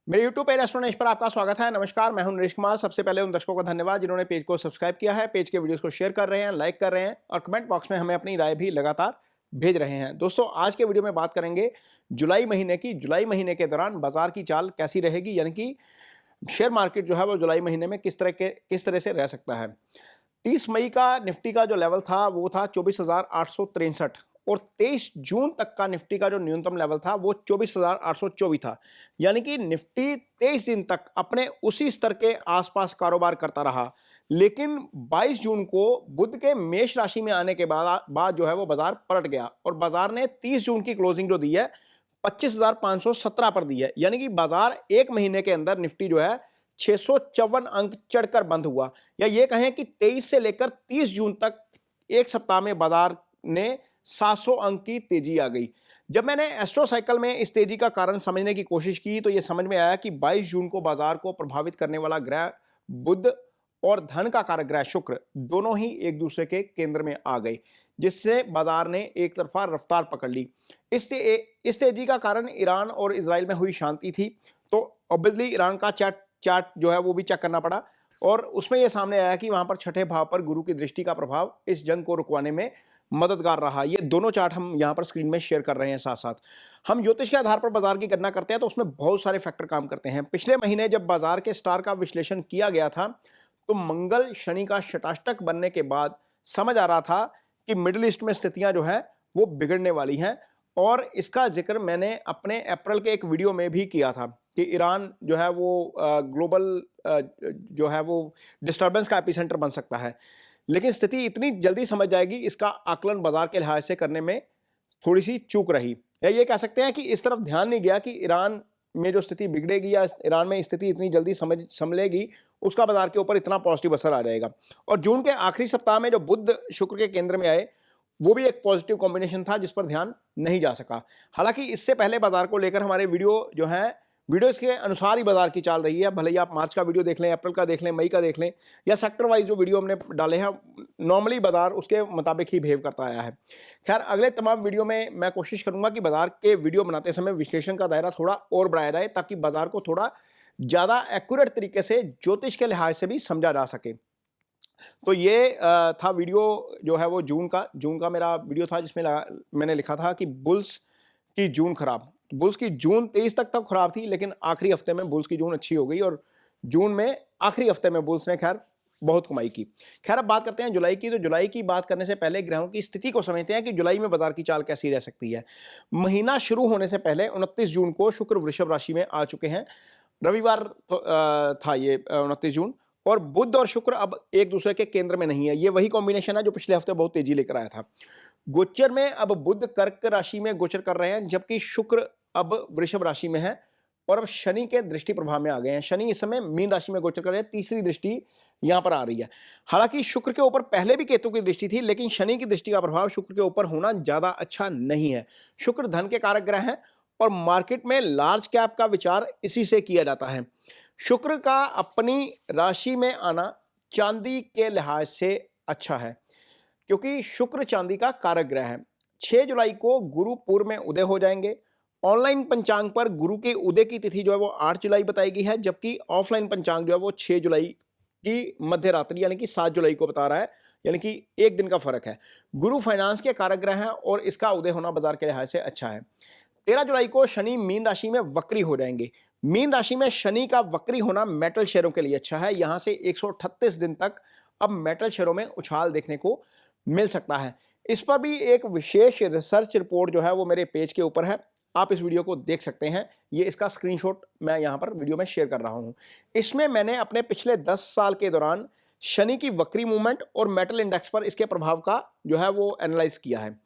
मेरे YouTube page astronaut पर आपका स्वागत है। नमस्कार, मैं हूं नरेश कुमार। सबसे पहले उन दर्शकों का धन्यवाद जिन्होंने पेज को सब्सक्राइब किया है, पेज के वीडियोस को शेयर कर रहे हैं, लाइक कर रहे हैं और कमेंट बॉक्स में हमें अपनी राय भी लगातार भेज रहे हैं। दोस्तों, आज के वीडियो में बात करेंगे जुलाई महीने की। जुलाई महीने के दौरान बाजार की चाल कैसी रहेगी, यानी कि शेयर मार्केट जो है वो जुलाई महीने में किस तरह से रह सकता है। 30 मई का निफ्टी का जो लेवल था वो था 24,863 और 23 जून तक का निफ्टी का जो न्यूनतम लेवल था वो 24,824 था। यानी कि निफ्टी 23 दिन तक अपने उसी स्तर के आसपास कारोबार करता रहा। लेकिन 22 जून को बुध के मेष राशि में आने के बाद जो है वो बाजार पलट गया और बाजार ने 30 जून की क्लोजिंग जो दी है 25,517 पर दी है। यानी कि बाजार एक महीने के अंदर निफ्टी जो है 654 अंक चढ़कर बंद हुआ, या ये कहें कि 23 से लेकर 30 जून तक एक सप्ताह में बाजार ने 700 अंक की तेजी आ गई। जब मैंने एस्ट्रो साइकिल में इस तेजी का कारण समझने की कोशिश की तो यह समझ में आया कि 22 जून को बाजार को प्रभावित करने वाला ग्रह बुध और धन का कारक ग्रह शुक्र दोनों ही एक दूसरे के केंद्र में आ गए, जिससे बाजार ने एक तरफा रफ्तार पकड़ ली। इस तेजी का कारण ईरान और इजराइल में हुई शांति थी। तो ऑब्वियसली ईरान का चार्ट जो है वो भी चेक करना पड़ा और उसमें यह सामने आया कि वहां पर छठे भाव पर गुरु की दृष्टि का प्रभाव इस जंग को रुकवाने में मददगार रहा। ये दोनों चार्ट हम यहां पर स्क्रीन में शेयर कर रहे हैं। साथ साथ हम ज्योतिष के आधार पर बाजार की गणना करते हैं तो उसमें बहुत सारे फैक्टर काम करते हैं। पिछले महीने जब बाजार के स्टार का विश्लेषण किया गया था तो मंगल शनि का शटाष्टक बनने के बाद समझ आ रहा था कि मिडिल ईस्ट में स्थितियां जो है वो बिगड़ने वाली हैं। और इसका जिक्र मैंने अपने अप्रैल के एक वीडियो में भी किया था कि ईरान जो है वो ग्लोबल जो है वो डिस्टर्बेंस का एपिसेंटर बन सकता है। लेकिन स्थिति इतनी जल्दी समझ जाएगी, इसका आकलन बाजार के लिहाज से करने में थोड़ी सी चूक रही, या ये कह सकते हैं कि इस तरफ ध्यान नहीं गया कि ईरान में जो स्थिति बिगड़ेगी या ईरान में स्थिति इतनी जल्दी संभलेगी, उसका बाजार के ऊपर इतना पॉजिटिव असर आ जाएगा। और जून के आखिरी सप्ताह में जो बुध शुक्र के केंद्र में आए वो भी एक पॉजिटिव कॉम्बिनेशन था जिस पर ध्यान नहीं जा सका। हालांकि इससे पहले बाजार को लेकर हमारे वीडियो जो है वीडियोस के अनुसार ही बाजार की चाल रही है। भले ही आप मार्च का वीडियो देख लें, अप्रैल का देख लें, मई का देख लें, या सेक्टर वाइज जो वीडियो हमने डाले हैं, नॉर्मली बाजार उसके मुताबिक ही बिहेव करता आया है। खैर, अगले तमाम वीडियो में मैं कोशिश करूंगा कि बाजार के वीडियो बनाते समय विश्लेषण का दायरा थोड़ा और बढ़ाया जाए ताकि बाजार को थोड़ा ज़्यादा एक्यूरेट तरीके से ज्योतिष के लिहाज से भी समझा जा सके। तो ये था वीडियो जो है वो जून का मेरा वीडियो था जिसमें मैंने लिखा था कि बुल्स की जून खराब। बुल्स की जून 23 तक तो खराब थी, लेकिन आखिरी हफ्ते में बुल्स की जून अच्छी हो गई और जून में आखिरी हफ्ते में बुल्स ने खैर बहुत कमाई की। खैर, अब बात करते हैं जुलाई की। तो जुलाई की बात करने से पहले ग्रहों की स्थिति को समझते हैं कि जुलाई में बाजार की चाल कैसी रह सकती है। महीना शुरू होने से पहले 29 जून को शुक्र वृषभ राशि में आ चुके हैं। रविवार था ये 29 जून, और बुध और शुक्र अब एक दूसरे के केंद्र में नहीं है। ये वही कॉम्बिनेशन है जो पिछले हफ्ते बहुत तेजी लेकर आया था। गोचर में अब बुध कर्क राशि में गोचर कर रहे हैं, जबकि शुक्र अब वृषभ राशि में है और अब शनि के दृष्टि प्रभाव में आ गए हैं। शनि इस समय मीन राशि में गोचर कर रहे हैं, तीसरी दृष्टि यहां पर आ रही है। हालांकि शुक्र के ऊपर पहले भी केतु की दृष्टि थी, लेकिन शनि की दृष्टि का प्रभाव शुक्र के ऊपर होना ज्यादा अच्छा नहीं है। शुक्र धन के कारक ग्रह है और मार्केट में लार्ज कैप का विचार इसी से किया जाता है। शुक्र का अपनी राशि में आना चांदी के लिहाज से अच्छा है क्योंकि शुक्र चांदी का कारक ग्रह है। 6 जुलाई को गुरु पूर्व में उदय हो जाएंगे। ऑनलाइन पंचांग पर गुरु के उदय की तिथि जो है वो 8 जुलाई बताई गई है, जबकि ऑफलाइन पंचांग जो है वो 6 जुलाई की मध्य रात्रि यानी कि 7 जुलाई को बता रहा है, यानी कि एक दिन का फर्क है। गुरु फाइनेंस के कारक ग्रह है और इसका उदय होना बाजार के लिहाज से अच्छा है। 13 जुलाई को शनि मीन राशि में वक्री हो जाएंगे। मीन राशि में शनि का वक्री होना मेटल शेयरों के लिए अच्छा है। यहां से 138 दिन तक अब मेटल शेयरों में उछाल देखने को मिल सकता है। इस पर भी एक विशेष रिसर्च रिपोर्ट जो है वो मेरे पेज के ऊपर है, आप इस वीडियो को देख सकते हैं। ये इसका स्क्रीनशॉट मैं यहां पर वीडियो में शेयर कर रहा हूं। इसमें मैंने अपने पिछले 10 साल के दौरान शनि की वक्री मूवमेंट और मेटल इंडेक्स पर इसके प्रभाव का जो है वो एनालाइज किया है।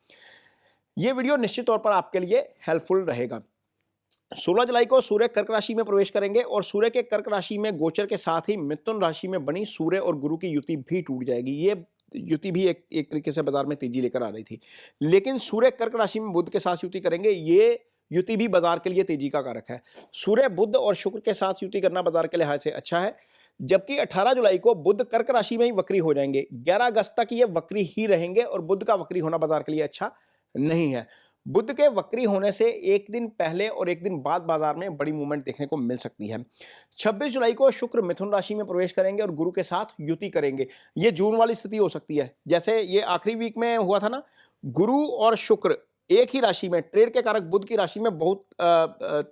यह वीडियो निश्चित तौर पर आपके लिए हेल्पफुल रहेगा। 16 जुलाई को सूर्य कर्क राशि में प्रवेश करेंगे और सूर्य के कर्क राशि में गोचर के साथ ही मिथुन राशि में बनी सूर्य और गुरु की युति भी टूट जाएगी। ये युति भी एक तरीके से बाजार में तेजी लेकर आ रही थी, लेकिन सूर्य कर्क राशि में बुध के साथ युति करेंगे। ये युति भी बाजार के लिए तेजी का कारक है। सूर्य बुध और शुक्र के साथ युति करना बाजार के लिहाज से अच्छा है, जबकि 18 जुलाई को बुध कर्क राशि में ही वक्री हो जाएंगे। 11 अगस्त तक ये वक्री ही रहेंगे और बुध का वक्री होना बाजार के लिए अच्छा नहीं है। बुध के वक्री होने से एक दिन पहले और एक दिन बाद बाजार में बड़ी मूवमेंट देखने को मिल सकती है। 26 जुलाई को शुक्र मिथुन राशि में प्रवेश करेंगे और गुरु के साथ युति करेंगे। ये जून वाली स्थिति हो सकती है, जैसे ये आखिरी वीक में हुआ था ना, गुरु और शुक्र एक ही राशि में, ट्रेड के कारक बुध की राशि में बहुत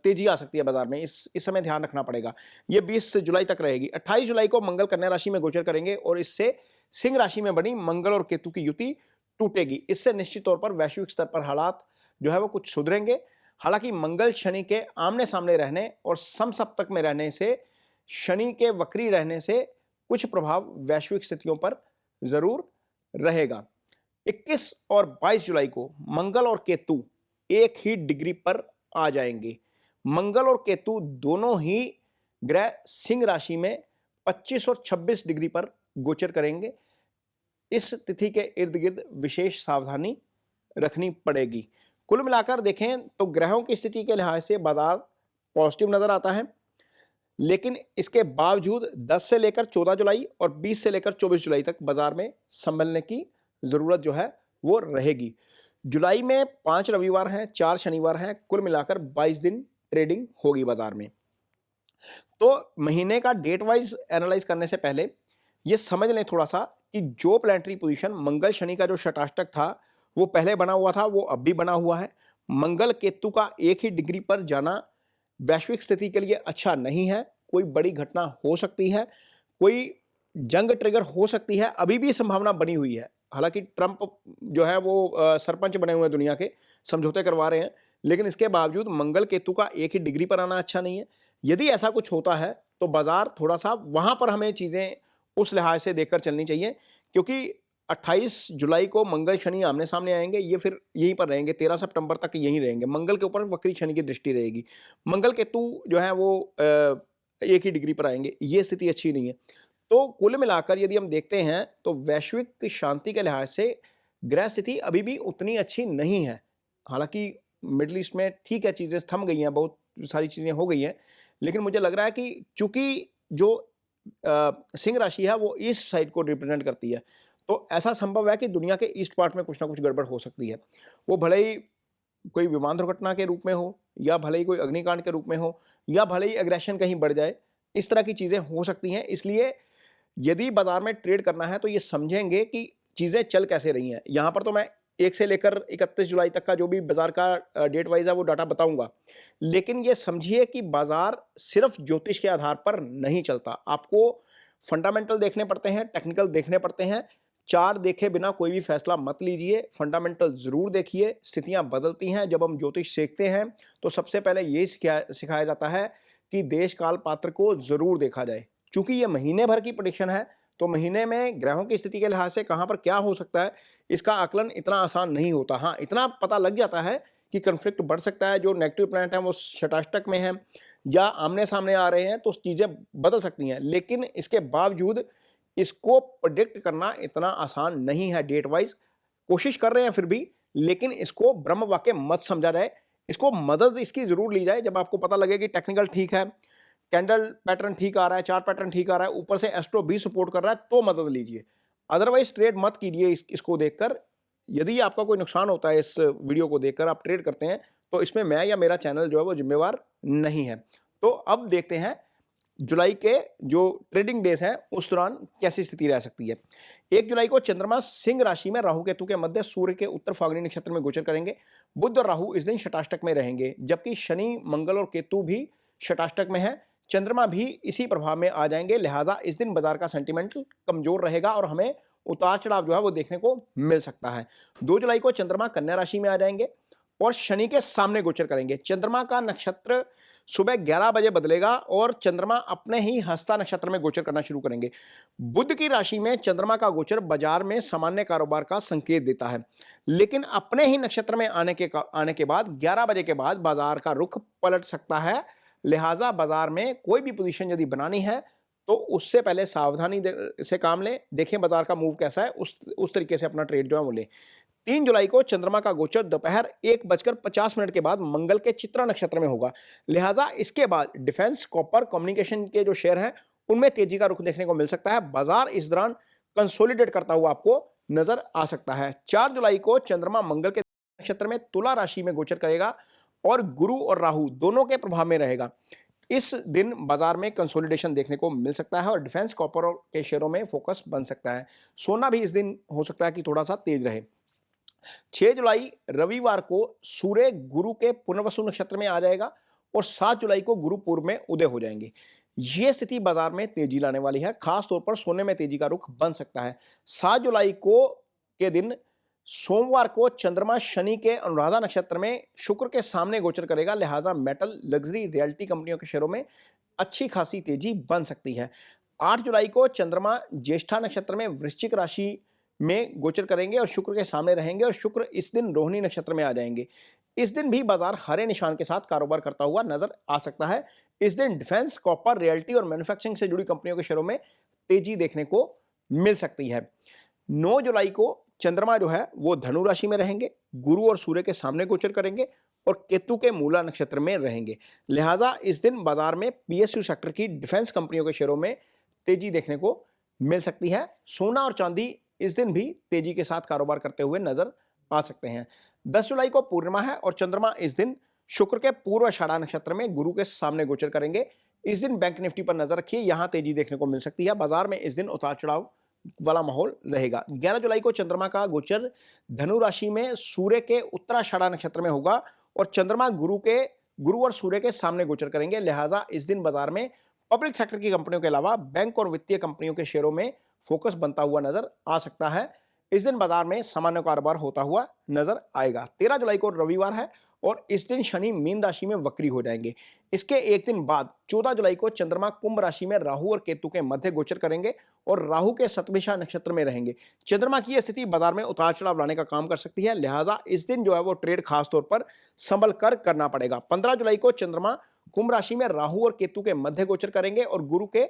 तेजी आ सकती है बाजार में। इस समय ध्यान रखना पड़ेगा। ये 20 जुलाई तक रहेगी। 28 जुलाई को मंगल कन्या राशि में गोचर करेंगे और इससे सिंह राशि में बनी मंगल और केतु की युति टूटेगी। इससे निश्चित तौर पर वैश्विक स्तर पर हालात जो है वो कुछ सुधरेंगे। हालांकि मंगल शनि के आमने सामने रहने और समसप्तक में रहने से, शनि के वक्री रहने से कुछ प्रभाव वैश्विक स्थितियों पर जरूर रहेगा। 21 और 22 जुलाई को मंगल और केतु एक ही डिग्री पर आ जाएंगे। मंगल और केतु दोनों ही ग्रह सिंह राशि में 25 और 26 डिग्री पर गोचर करेंगे। इस तिथि के इर्द गिर्द विशेष सावधानी रखनी पड़ेगी। कुल मिलाकर देखें तो ग्रहों की स्थिति के लिहाज से बाजार पॉजिटिव नजर आता है, लेकिन इसके बावजूद 10 से लेकर 14 जुलाई और 20 से लेकर 24 जुलाई तक बाजार में संभलने की जरूरत जो है वो रहेगी। जुलाई में 5 रविवार हैं, 4 शनिवार हैं, कुल मिलाकर 22 दिन ट्रेडिंग होगी बाजार में। तो महीने का डेट वाइज एनालाइज करने से पहले ये समझ लें थोड़ा सा कि जो प्लैनेटरी पोजीशन मंगल शनि का जो षटाष्टक था वो पहले बना हुआ था, वो अब भी बना हुआ है। मंगल केतु का एक ही डिग्री पर जाना वैश्विक स्थिति के लिए अच्छा नहीं है। कोई बड़ी घटना हो सकती है, कोई जंग ट्रिगर हो सकती है, अभी भी संभावना बनी हुई है। हालांकि ट्रंप जो है वो सरपंच बने हुए हैं दुनिया के, समझौते करवा रहे हैं, लेकिन इसके बावजूद मंगल केतु का एक ही डिग्री पर आना अच्छा नहीं है। यदि ऐसा कुछ होता है तो बाजार थोड़ा सा वहां पर हमें चीजें उस लिहाज से देखकर चलनी चाहिए, क्योंकि 28 जुलाई को मंगल शनि आमने सामने आएंगे। ये फिर यहीं पर रहेंगे, 13 सितंबर तक यहीं रहेंगे। मंगल के ऊपर वक्री शनि की दृष्टि रहेगी। मंगल केतु जो है वो एक ही डिग्री पर आएंगे। ये स्थिति अच्छी नहीं है। तो कुल मिलाकर यदि हम देखते हैं तो वैश्विक शांति के लिहाज से ग्रह स्थिति अभी भी उतनी अच्छी नहीं है। हालांकि मिडिल ईस्ट में ठीक है, चीजें थम गई हैं, बहुत सारी चीजें हो गई हैं, लेकिन मुझे लग रहा है कि चूंकि जो सिंह राशि है वो ईस्ट साइड को रिप्रेजेंट करती है, तो ऐसा संभव है कि दुनिया के ईस्ट पार्ट में कुछ ना कुछ गड़बड़ हो सकती है। वो भले ही कोई विमान दुर्घटना के रूप में हो, या भले ही कोई अग्निकांड के रूप में हो, या भले ही एग्रेशन कहीं बढ़ जाए, इस तरह की चीजें हो सकती हैं। इसलिए यदि बाजार में ट्रेड करना है तो ये समझेंगे कि चीजें चल कैसे रही हैं। यहां पर तो मैं 1 से लेकर 31 जुलाई तक का जो भी बाजार का डेट वाइज है वो डाटा बताऊंगा, लेकिन ये समझिए कि बाजार सिर्फ ज्योतिष के आधार पर नहीं चलता। आपको फंडामेंटल देखने पड़ते हैं, टेक्निकल देखने पड़ते हैं। चार्ट देखे बिना कोई भी फैसला मत लीजिए, फंडामेंटल जरूर देखिए। स्थितियां बदलती हैं। जब हम ज्योतिष सीखते हैं तो सबसे पहले यही सिखाया जाता है कि देश काल पात्र को जरूर देखा जाए। चूंकि ये महीने भर की प्रेडिक्शन है, तो महीने में ग्रहों की स्थिति के लिहाज से कहां पर क्या हो सकता है, इसका आकलन इतना आसान नहीं होता। हाँ, इतना पता लग जाता है कि कन्फ्लिक्ट बढ़ सकता है, जो नेगेटिव प्लैनेट है वो षटाष्टक में है या आमने सामने आ रहे हैं, तो चीजें बदल सकती हैं। लेकिन इसके बावजूद इसको प्रेडिक्ट करना इतना आसान नहीं है। डेट वाइज कोशिश कर रहे हैं फिर भी, लेकिन इसको ब्रह्म वाक्य मत समझा जाए। इसको मदद इसकी जरूर ली जाए जब आपको पता लगे कि टेक्निकल ठीक है, कैंडल पैटर्न ठीक आ रहा है, चार्ट पैटर्न ठीक आ रहा है, ऊपर से एस्ट्रो भी सपोर्ट कर रहा है, तो मदद लीजिए। अदरवाइज ट्रेड मत कीजिए इसको देखकर। यदि आपका कोई नुकसान होता है इस वीडियो को देखकर, आप ट्रेड करते हैं, तो इसमें मैं या मेरा चैनल जो है वो जिम्मेवार नहीं है। तो अब देखते हैं जुलाई के जो ट्रेडिंग डेज हैं उस दौरान कैसी स्थिति रह सकती है। 1 जुलाई को चंद्रमा सिंह राशि में राहु केतु के मध्य सूर्य के उत्तर फाल्गुनी नक्षत्र में गोचर करेंगे। बुध और राहु इस दिन षटाष्टक में रहेंगे, जबकि शनि, मंगल और केतु भी षटाष्टक में है। चंद्रमा भी इसी प्रभाव में आ जाएंगे, लिहाजा इस दिन बाजार का सेंटीमेंट कमजोर रहेगा और हमें उतार चढ़ाव जो है वो देखने को मिल सकता है। 2 जुलाई को चंद्रमा कन्या राशि में आ जाएंगे और शनि के सामने गोचर करेंगे। चंद्रमा का नक्षत्र सुबह 11 बजे बदलेगा और चंद्रमा अपने ही हस्ता नक्षत्र में गोचर करना शुरू करेंगे। बुध की राशि में चंद्रमा का गोचर बाजार में सामान्य कारोबार का संकेत देता है, लेकिन अपने ही नक्षत्र में आने के बाद 11 बजे के बाद बाजार का रुख पलट सकता है। लिहाजा बाजार में कोई भी पोजीशन यदि बनानी है तो उससे पहले सावधानी से काम लें। देखें बाजार का मूव कैसा है, उस तरीके से अपना ट्रेड जो है वो लें। 3 जुलाई को चंद्रमा का गोचर दोपहर 1:50 के बाद मंगल के चित्रा नक्षत्र में होगा। लिहाजा इसके बाद डिफेंस, कॉपर, कम्युनिकेशन के जो शेयर हैं उनमें तेजी का रुख देखने को मिल सकता है। बाजार इस दौरान कंसोलिडेट करता हुआ आपको नजर आ सकता है। 4 जुलाई को चंद्रमा मंगल के नक्षत्र में तुला राशि में गोचर करेगा और गुरु और राहु दोनों के प्रभाव में रहेगा। इस दिन बाजार में कंसोलिडेशन देखने को मिल सकता है और डिफेंस कॉपर के शेयरों में फोकस बन सकता है। सोना भी इस दिन हो सकता है कि थोड़ा सा तेज रहे। 6 जुलाई रविवार को सूर्य गुरु के पुनर्वसु नक्षत्र में आ जाएगा और 7 जुलाई को गुरु पूर्व में उदय हो जाएंगे। यह स्थिति बाजार में तेजी लाने वाली है, खास तौर पर सोने में तेजी का रुख बन सकता है। 7 जुलाई को के दिन सोमवार को चंद्रमा शनि के अनुराधा नक्षत्र में शुक्र के सामने गोचर करेगा, लिहाजा मेटल, लग्जरी, रियल्टी कंपनियों के शेयरों में अच्छी खासी तेजी बन सकती है। 8 जुलाई को चंद्रमा ज्येष्ठा नक्षत्र में वृश्चिक राशि में गोचर करेंगे और शुक्र के सामने रहेंगे और शुक्र इस दिन रोहिणी नक्षत्र में आ जाएंगे। इस दिन भी बाजार हरे निशान के साथ कारोबार करता हुआ नजर आ सकता है। इस दिन डिफेंस, कॉपर, रियल्टी और मैन्युफैक्चरिंग से जुड़ी कंपनियों के शेयरों में तेजी देखने को मिल सकती है। 9 जुलाई को चंद्रमा जो है वो धनु राशि में रहेंगे, गुरु और सूर्य के सामने गोचर करेंगे और केतु के मूला नक्षत्र में रहेंगे। लिहाजा इस दिन बाजार में पीएसयू सेक्टर की डिफेंस कंपनियों के शेयरों में तेजी देखने को मिल सकती है। सोना और चांदी इस दिन भी तेजी के साथ कारोबार करते हुए नजर आ सकते हैं। 10 जुलाई को पूर्णिमा है और चंद्रमा इस दिन शुक्र के पूर्व आषाढ़ा नक्षत्र में गुरु के सामने गोचर करेंगे। इस दिन बैंक निफ्टी पर नजर रखिए, यहां तेजी देखने को मिल सकती है। बाजार में इस दिन उतार चढ़ाव वाला माहौल रहेगा। 11 जुलाई को चंद्रमा का गोचर धनु राशि में सूर्य के उत्तराषाढ़ा नक्षत्र में होगा और चंद्रमा गुरु और सूर्य के सामने गोचर करेंगे। लिहाजा इस दिन बाजार में पब्लिक सेक्टर की कंपनियों के अलावा बैंक और वित्तीय कंपनियों के शेयरों में फोकस बनता हुआ नजर आ सकता है। इस दिन बाजार में सामान्य कारोबार होता हुआ नजर आएगा। 13 जुलाई को रविवार है और इस दिन शनि मीन राशि में वक्री हो जाएंगे। इसके एक दिन बाद 14 जुलाई को चंद्रमा कुंभ राशि में राहु और केतु के मध्य गोचर करेंगे और राहु के सतभिषा नक्षत्र में रहेंगे। चंद्रमा की यह स्थिति बाजार में उतार चढ़ाव लाने का काम कर सकती है, लिहाजा इस दिन जो है वो ट्रेड खास तौर पर संभल कर करना पड़ेगा। 15 जुलाई को चंद्रमा कुंभ राशि में राहु और केतु के मध्य गोचर करेंगे और गुरु के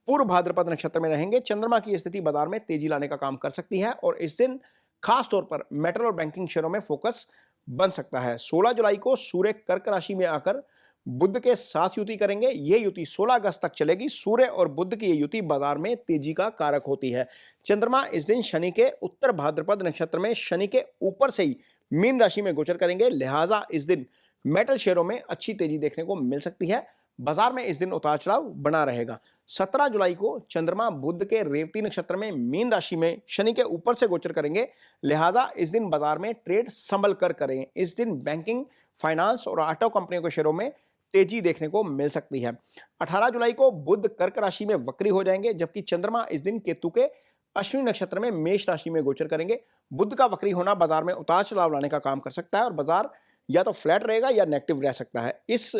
पूर्व भाद्रपद नक्षत्र में रहेंगे। चंद्रमा की स्थिति बाजार में तेजी लाने का काम कर सकती है और इस दिन खास तौर पर मेटल और बैंकिंग शेयरों में फोकस बन सकता है। 16 जुलाई को सूर्य कर्क राशि में आकर बुध के साथ युति करेंगे। यह युति 16 अगस्त तक चलेगी। सूर्य और बुध की यह युति बाजार में तेजी का कारक होती है। चंद्रमा इस दिन शनि के उत्तर भाद्रपद नक्षत्र में शनि के ऊपर से ही मीन राशि में गोचर करेंगे, लिहाजा इस दिन मेटल शेयरों में अच्छी तेजी देखने को मिल सकती है। बाजार में इस दिन उतार चढ़ाव बना रहेगा। 17 जुलाई को चंद्रमा बुध के रेवती नक्षत्र में मीन राशि में शनि के ऊपर से गोचर करेंगे, लिहाजा इस दिन बाजार में ट्रेड संभल कर करें। इस दिन बैंकिंग, फाइनेंस और ऑटो कंपनियों के शेयरों में तेजी देखने को मिल सकती है। 18 जुलाई को बुध कर्क राशि में वक्री हो जाएंगे, जबकि चंद्रमा इस दिन केतु के अश्विनी नक्षत्र में मेष राशि में गोचर करेंगे। बुध का वक्री होना बाजार में उतार चढ़ाव लाने का काम कर सकता है और बाजार या तो फ्लैट रहेगा या नेगेटिव रह सकता है। इस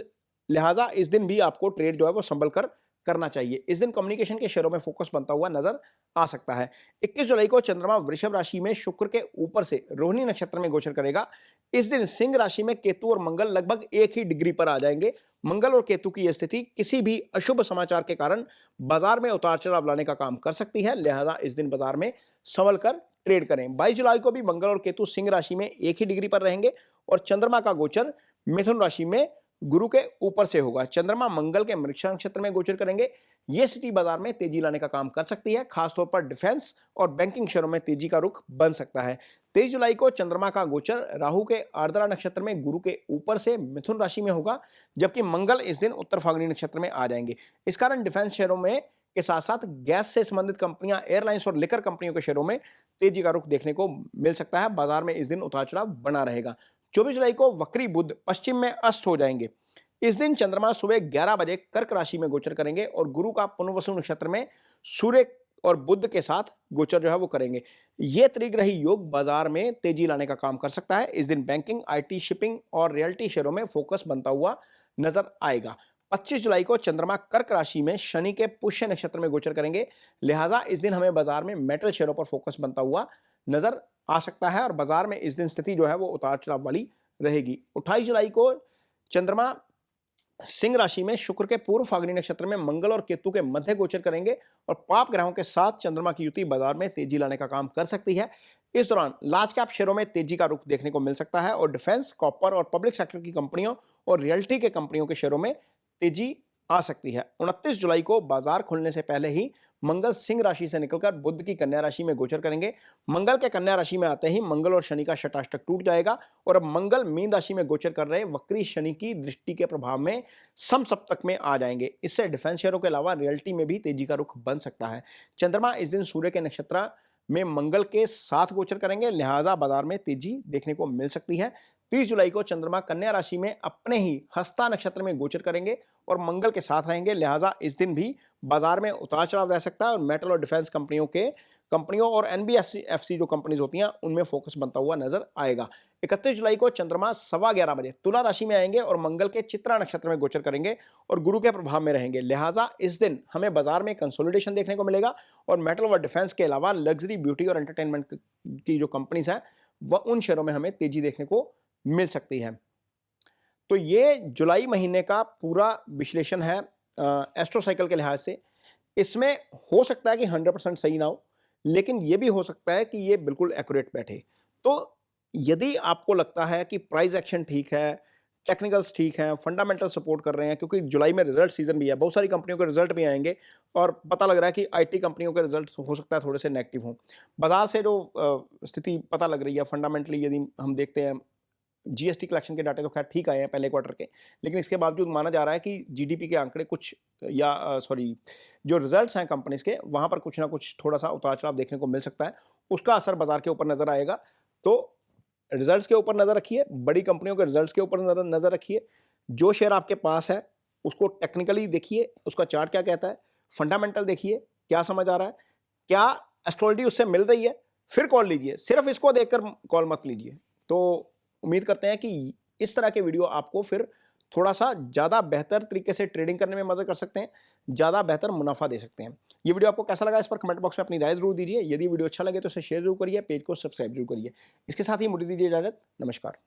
लिहाजा इस दिन भी आपको ट्रेड जो है वो संभल कर करना चाहिए। इस दिन कम्युनिकेशन के शेयरों में फोकस बनता हुआ नजर आ सकता है। 21 जुलाई को चंद्रमा वृषभ राशि में शुक्र के ऊपर से रोहिणी नक्षत्र में गोचर करेगा। इस दिन सिंह राशि में केतु और मंगल लगभग एक ही डिग्री पर आ जाएंगे। मंगल और केतु की यह स्थिति किसी भी अशुभ समाचार के कारण बाजार में उतार चढ़ाव लाने का काम कर सकती है, लिहाजा इस दिन बाजार में संभल कर ट्रेड करें। 22 जुलाई को भी मंगल और केतु सिंह राशि में एक ही डिग्री पर रहेंगे और चंद्रमा का गोचर मिथुन राशि में गुरु के ऊपर से होगा। चंद्रमा मंगल के मृगशिरा नक्षत्र में गोचर करेंगे। यह स्थिति बाजार में तेजी लाने का काम कर सकती है, खासतौर पर डिफेंस और बैंकिंग शेयरों में तेजी का रुख बन सकता है। 23 जुलाई को चंद्रमा का गोचर राहु के आर्द्रा नक्षत्र में गुरु के ऊपर से मिथुन राशि में होगा, जबकि मंगल इस दिन उत्तर फाल्गुनी नक्षत्र में आ जाएंगे। इस कारण डिफेंस शेयरों में के साथ साथ गैस से संबंधित कंपनियां, एयरलाइंस और लिकर कंपनियों के शेयरों में तेजी का रुख देखने को मिल सकता है। बाजार में इस दिन उतार चढ़ाव बना रहेगा। 24 जुलाई को वक्री बुध पश्चिम में अस्त हो जाएंगे। इस दिन चंद्रमा सुबह 11 बजे कर्क राशि में गोचर करेंगे और गुरु का पुनर्वसु नक्षत्र में सूर्य और बुध के साथ गोचर जो है वो करेंगे। यह त्रिग्रही योग बाजार में तेजी लाने का काम कर सकता है। इस दिन बैंकिंग, आईटी, शिपिंग और रियल्टी शेयरों में फोकस बनता हुआ नजर आएगा। 25 जुलाई को चंद्रमा कर्क राशि में शनि के पुष्य नक्षत्र में गोचर करेंगे, लिहाजा इस दिन हमें बाजार में मेटल शेयरों पर फोकस बनता हुआ नजर आ सकता है और बाजार में इस दिन स्थिति जो है वो उतार चढ़ाव वाली रहेगी। 28 जुलाई को चंद्रमा सिंह राशि में शुक्र के पूर्व फाल्गुनी नक्षत्र में मंगल और केतु के मध्य गोचर करेंगे और पाप ग्रहों के साथ चंद्रमा की युति बाजार में तेजी लाने का काम कर सकती है। इस दौरान लार्ज कैप शेयरों में तेजी का रुख देखने को मिल सकता है और डिफेंस, कॉपर और पब्लिक सेक्टर की कंपनियों और रियल्टी के कंपनियों के शेयरों में तेजी आ सकती है। 29 जुलाई को बाजार खुलने से पहले ही मंगल सिंह राशि से निकलकर बुध की कन्या राशि में गोचर करेंगे। मंगल के कन्या राशि में आते ही मंगल और शनि का षटाष्टक टूट जाएगा और अब मंगल मीन राशि में गोचर कर रहे वक्री शनि की दृष्टि के प्रभाव में समसप्तक में आ जाएंगे। इससे डिफेंस शेयरों के अलावा रियल्टी में भी तेजी का रुख बन सकता है। चंद्रमा इस दिन सूर्य के नक्षत्र में मंगल के साथ गोचर करेंगे, लिहाजा बाजार में तेजी देखने को मिल सकती है। 30 जुलाई को चंद्रमा कन्या राशि में अपने ही हस्ता नक्षत्र में गोचर करेंगे और मंगल के साथ रहेंगे, लिहाजा इस दिन भी बाजार में उतार चढ़ाव रह सकता है और मेटल और डिफेंस कंपनियों और एनबीएफसी जो कंपनीज होती हैं उनमें फोकस बनता हुआ नजर आएगा। 31 जुलाई को चंद्रमा 11:15 बजे तुला राशि में आएंगे और मंगल के चित्रा नक्षत्र में गोचर करेंगे और गुरु के प्रभाव में रहेंगे, लिहाजा इस दिन हमें बाजार में कंसोलिडेशन देखने को मिलेगा और मेटल व डिफेंस के अलावा लग्जरी, ब्यूटी और एंटरटेनमेंट की जो कंपनीज हैं वह उन शेयरों में हमें तेजी देखने को मिल सकती है। तो ये जुलाई महीने का पूरा विश्लेषण है एस्ट्रो साइकिल के लिहाज से। इसमें हो सकता है कि 100% सही ना हो, लेकिन ये भी हो सकता है कि ये बिल्कुल एक्यूरेट बैठे। तो यदि आपको लगता है कि प्राइस एक्शन ठीक है, टेक्निकल्स ठीक हैं, फंडामेंटल सपोर्ट कर रहे हैं, क्योंकि जुलाई में रिजल्ट सीजन भी है, बहुत सारी कंपनियों के रिजल्ट भी आएंगे और पता लग रहा है कि आईटी कंपनियों के रिजल्ट हो सकता है थोड़े से नेगेटिव हों। बाजार से जो स्थिति पता लग रही है फंडामेंटली, यदि हम देखते हैं जीएसटी कलेक्शन के डाटे तो खैर ठीक आए हैं पहले क्वार्टर के, लेकिन इसके बावजूद माना जा रहा है कि जीडीपी के आंकड़े कुछ जो रिजल्ट्स हैं कंपनीज के वहाँ पर कुछ ना कुछ थोड़ा सा उतार चढ़ाव देखने को मिल सकता है। उसका असर बाजार के ऊपर नजर आएगा। तो रिजल्ट्स के ऊपर नजर रखिए, बड़ी कंपनियों के रिजल्ट्स के ऊपर नजर रखिए। जो शेयर आपके पास है उसको टेक्निकली देखिए, उसका चार्ट क्या कहता है, फंडामेंटल देखिए क्या समझ आ रहा है, क्या एस्ट्रोलॉजी उससे मिल रही है, फिर कॉल लीजिए। सिर्फ इसको देखकर कॉल मत लीजिए। तो उम्मीद करते हैं कि इस तरह के वीडियो आपको फिर थोड़ा सा ज़्यादा बेहतर तरीके से ट्रेडिंग करने में मदद कर सकते हैं, ज़्यादा बेहतर मुनाफा दे सकते हैं। ये वीडियो आपको कैसा लगा इस पर कमेंट बॉक्स में अपनी राय जरूर दीजिए। यदि वीडियो अच्छा लगे तो इसे शेयर जरूर करिए, पेज को सब्सक्राइब जरूर करिए। इसके साथ ही मुझे दीजिए इजाजत। नमस्कार।